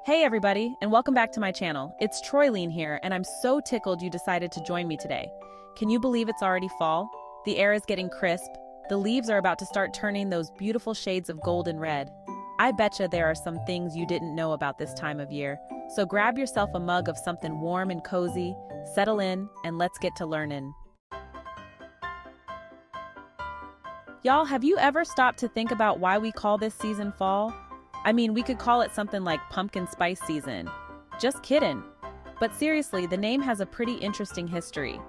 Hey everybody, and welcome back to my channel. It's Troyleen here, and I'm so tickled you decided to join me today. Can you believe it's already fall? The air is getting crisp, the leaves are about to start turning those beautiful shades of gold and red. I betcha there are some things you didn't know about this time of year, so grab yourself a mug of something warm and cozy, settle in, and let's get to learning. Y'all, have you ever stopped to think about why we call this season fall? I mean, we could call it something like pumpkin spice season. Just kidding. But seriously, the name has a pretty interesting history.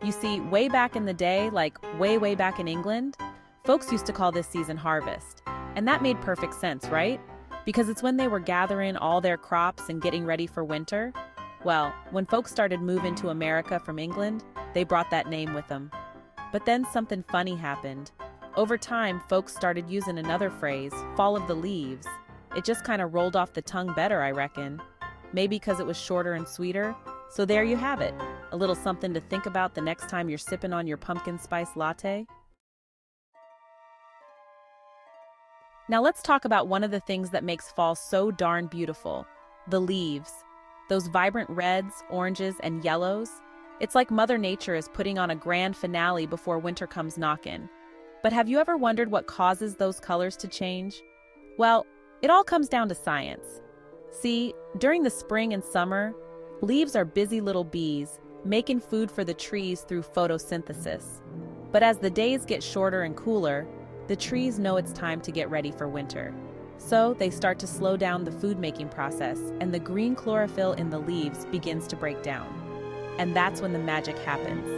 You see, way back in the day, like way back in England, folks used to call this season harvest. And that made perfect sense, right? Because it's when they were gathering all their crops and getting ready for winter. Well, when folks started moving to America from England, they brought that name with them. But then something funny happened. Over time, folks started using another phrase, fall of the leaves. It just kind of rolled off the tongue better, I reckon. Maybe because it was shorter and sweeter. So there you have it. A little something to think about the next time you're sipping on your pumpkin spice latte. Now let's talk about one of the things that makes fall so darn beautiful. The leaves. Those vibrant reds, oranges, and yellows. It's like Mother Nature is putting on a grand finale before winter comes knocking. But have you ever wondered what causes those colors to change? Well, it all comes down to science. See, during the spring and summer, leaves are busy little bees, making food for the trees through photosynthesis. But as the days get shorter and cooler, the trees know it's time to get ready for winter. So they start to slow down the food-making process, and the green chlorophyll in the leaves begins to break down. And that's when the magic happens.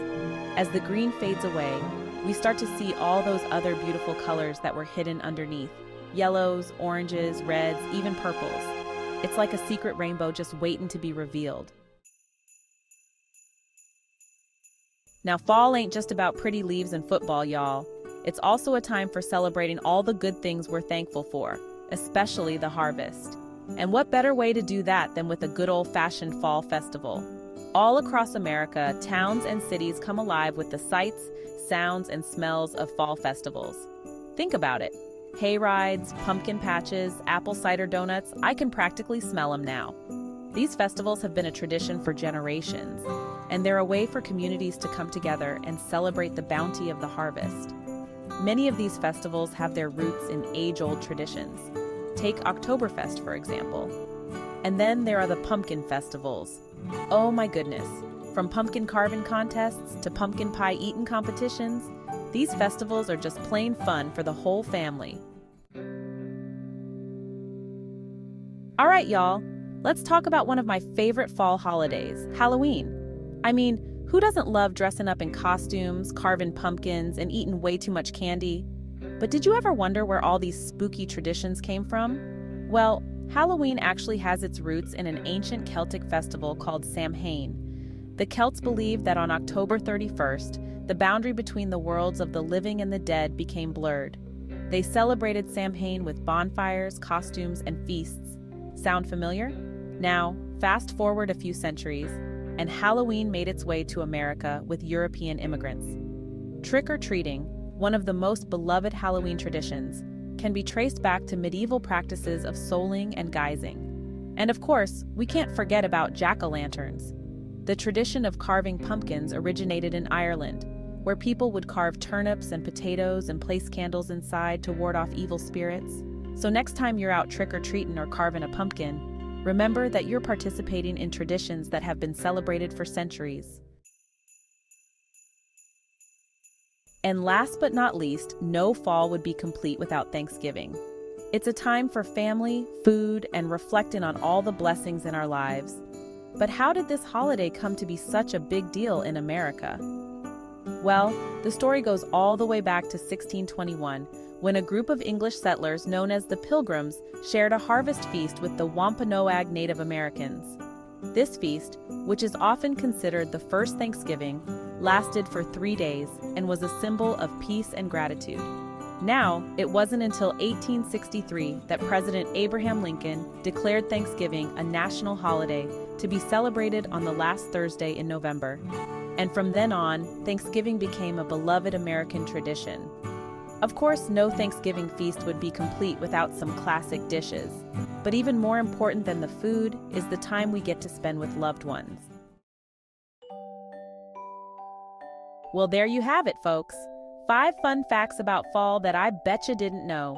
As the green fades away, we start to see all those other beautiful colors that were hidden underneath. Yellows, oranges, reds, even purples. It's like a secret rainbow just waiting to be revealed. Now, fall ain't just about pretty leaves and football, y'all. It's also a time for celebrating all the good things we're thankful for, especially the harvest. And what better way to do that than with a good old-fashioned fall festival? All across America, towns and cities come alive with the sights, sounds, and smells of fall festivals. Think about it. Hay rides, pumpkin patches, apple cider donuts, I can practically smell them now. These festivals have been a tradition for generations, and they're a way for communities to come together and celebrate the bounty of the harvest. Many of these festivals have their roots in age-old traditions. Take Oktoberfest, for example. And then there are the pumpkin festivals. Oh my goodness, from pumpkin carving contests to pumpkin pie eating competitions, these festivals are just plain fun for the whole family. All right, y'all, let's talk about one of my favorite fall holidays, Halloween. I mean, who doesn't love dressing up in costumes, carving pumpkins, and eating way too much candy? But did you ever wonder where all these spooky traditions came from? Well, Halloween actually has its roots in an ancient Celtic festival called Samhain. The Celts believed that on October 31st, the boundary between the worlds of the living and the dead became blurred. They celebrated Samhain with bonfires, costumes, and feasts. Sound familiar? Now, fast forward a few centuries, and Halloween made its way to America with European immigrants. Trick-or-treating, one of the most beloved Halloween traditions, can be traced back to medieval practices of souling and guising. And of course, we can't forget about jack-o'-lanterns. The tradition of carving pumpkins originated in Ireland, where people would carve turnips and potatoes and place candles inside to ward off evil spirits. So next time you're out trick-or-treating or carving a pumpkin, remember that you're participating in traditions that have been celebrated for centuries. And last but not least, no fall would be complete without Thanksgiving. It's a time for family, food, and reflecting on all the blessings in our lives. But how did this holiday come to be such a big deal in America? Well, the story goes all the way back to 1621, when a group of English settlers known as the Pilgrims shared a harvest feast with the Wampanoag Native Americans. This feast, which is often considered the first Thanksgiving, lasted for 3 days and was a symbol of peace and gratitude. Now, it wasn't until 1863 that President Abraham Lincoln declared Thanksgiving a national holiday to be celebrated on the last Thursday in November. And from then on, Thanksgiving became a beloved American tradition. Of course, no Thanksgiving feast would be complete without some classic dishes. But even more important than the food is the time we get to spend with loved ones. Well, there you have it, folks. 5 fun facts about fall that I betcha didn't know.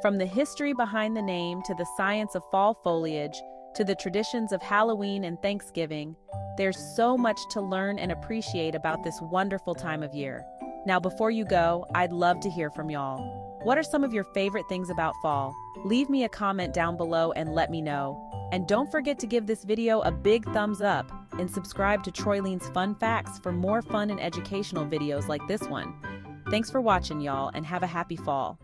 From the history behind the name to the science of fall foliage to the traditions of Halloween and Thanksgiving, there's so much to learn and appreciate about this wonderful time of year. Now, before you go, I'd love to hear from y'all. What are some of your favorite things about fall? Leave me a comment down below and let me know. And don't forget to give this video a big thumbs up and subscribe to Troylene's Fun Facts for more fun and educational videos like this one. Thanks for watching, y'all, and have a happy fall.